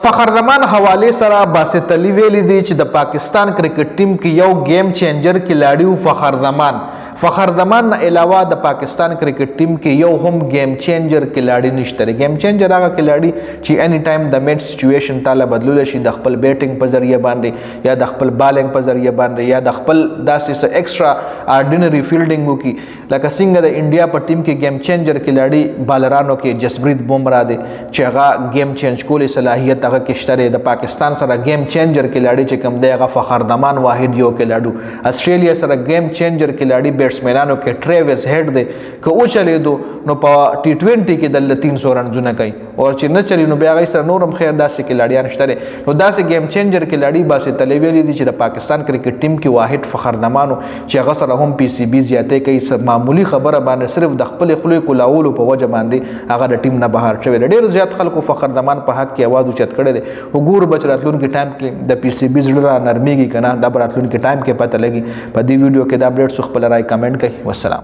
فخر زمان حواله سره باسط علي ویلي دي چې د پاکستان کرکټ ټیم کې یو گیم چینجر کلاړي فخر زمان نه علاوه د پاکستان کرکټ ټیم کې یو هم گیم چینجر کلاړي نشته. گیم چینجر هغه کلاړي چې اني ټایم د میچ سچويشن تعالی بدلول شي د خپل بیټینګ په ذریعہ باندې یا د خپل بالینګ په ذریعہ باندې یا د خپل داسې ایکسترا آرډینری فیلډینګ وکي لکه څنګه د انډیا په ټیم کې گیم چینجر کلاړي بالرانو کې جسپریت بومرا دی چې هغه گیم چینج کولې صلاحیت هغه کې شته. د پاکستان سره گیم چینجر کلاړي چې کوم دی هغه فخر زمان واحد یو کلاړو. استرالیا سره گیم چینجر کلاړي بیټسمنانو کې ټریویس هیډ دی که او چلیدو نو په ټي 20 کې د 300 رنونه کوي او چې نه چلی نو بیا غي سره نورم خیر داسې کلاړیان شته نو داسې گیم چینجر کلاړي باسي تلویلی دي چې د پاکستان کرکټ ټیم کې واحد فخر زمانو چې هغه سره هم پی سی بي زیاتې کوي معمولی خبره باندې صرف د خپل خلوی کولاولو په وجه باندې هغه د ټیم نه بهر شوی. ډیر زیات خلکو فخر زمان په حق کې आवाज اوچت کړي دي. وګور بچراتلون کې ټایم کې د پی سی بي زړه نرميږي کنه د براتلون کې ټایم کې پته لګي. په دې ویډیو کې د اپډیټس خپل راي کمنټ کړئ. والسلام.